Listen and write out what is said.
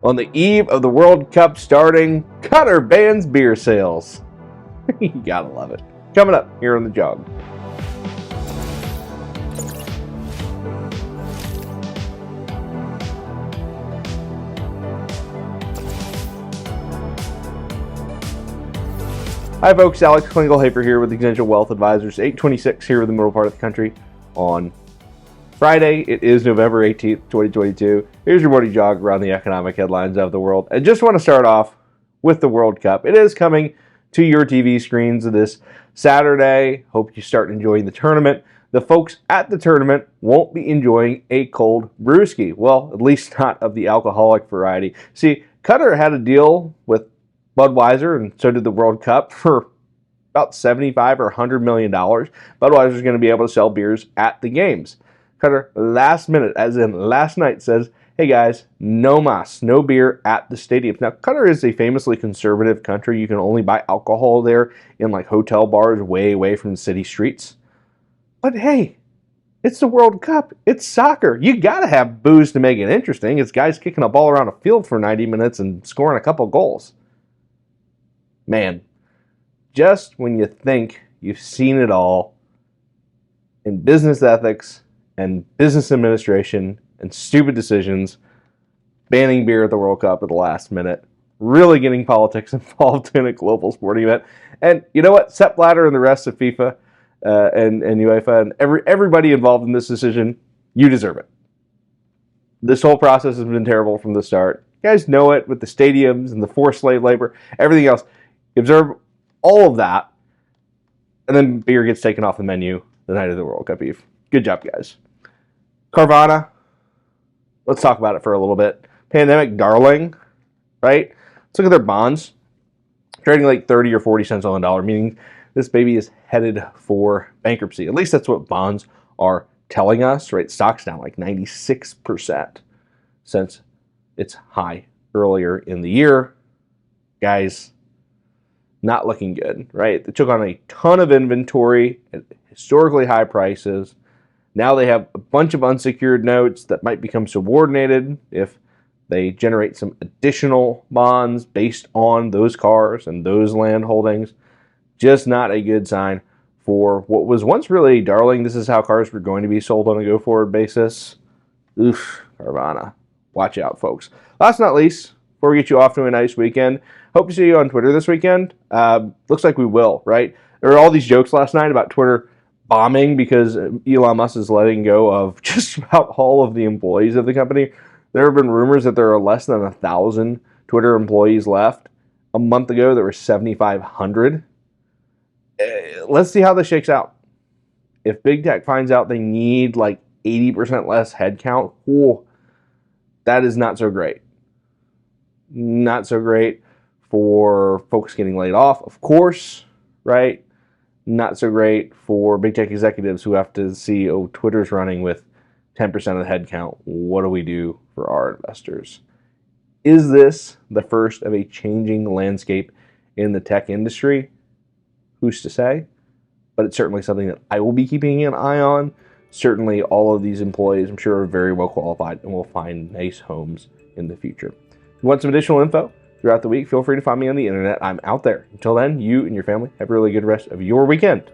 On the eve of the World Cup starting, Qatar bans beer sales. You gotta love it. Coming up here on The Jog. Hi folks, Alex Klingelhoeffer here with Exencial Wealth Advisors, 826 here in the middle part of the country on Friday. It is November 18th, 2022. Here's your morning jog around the economic headlines of the world. I just want to start off with the World Cup. It is coming to your TV screens this Saturday. Hope you start enjoying the tournament. The folks at the tournament won't be enjoying a cold brewski. Well, at least not of the alcoholic variety. See, Qatar had a deal with Budweiser, and so did the World Cup, for about $75 or $100 million. Budweiser is going to be able to sell beers at the games. Qatar, last minute, as in last night, says, hey guys, no mas, no beer at the stadiums. Now, Qatar is a famously conservative country. You can only buy alcohol there in like hotel bars way away from the city streets. But hey, it's the World Cup. It's soccer. You got to have booze to make it interesting. It's guys kicking a ball around a field for 90 minutes and scoring a couple goals. Man, just when you think you've seen it all in business ethics and business administration and stupid decisions, banning beer at the World Cup at the last minute, really getting politics involved in a global sporting event. And you know what? Sepp Blatter and the rest of FIFA and UEFA and everybody involved in this decision, you deserve it. This whole process has been terrible from the start. You guys know it with the stadiums and the forced slave labor, everything else. You observe all of that, and then beer gets taken off the menu the night of the World Cup Eve. Good job, guys. Carvana, let's talk about it for a little bit. Pandemic darling, right? Let's look at their bonds. Trading like 30 or 40 cents on the dollar, meaning this baby is headed for bankruptcy. At least that's what bonds are telling us, right? Stock's down like 96% since its high earlier in the year. Guys, not looking good, right? They took on a ton of inventory at historically high prices. Now they have a bunch of unsecured notes that might become subordinated if they generate some additional bonds based on those cars and those land holdings. Just not a good sign for what was once really darling. This is how cars were going to be sold on a go-forward basis. Oof, Carvana. Watch out, folks. Last but not least, before we get you off to a nice weekend, hope to see you on Twitter this weekend. Looks like we will, right? There were all these jokes last night about Twitter bombing because Elon Musk is letting go of just about all of the employees of the company. There have been rumors that there are less than 1,000 Twitter employees left. A month ago, there were 7,500. Let's see how this shakes out. If big tech finds out they need like 80% less headcount, that is not so great. Not so great for folks getting laid off, of course, right? Not so great for big tech executives who have to see, oh, Twitter's running with 10% of the headcount. What do we do for our investors? Is this the first of a changing landscape in the tech industry? Who's to say? But it's certainly something that I will be keeping an eye on. Certainly all of these employees, I'm sure, are very well qualified and will find nice homes in the future. If you want some additional info throughout the week, feel free to find me on the internet. I'm out there. Until then, you and your family have a really good rest of your weekend.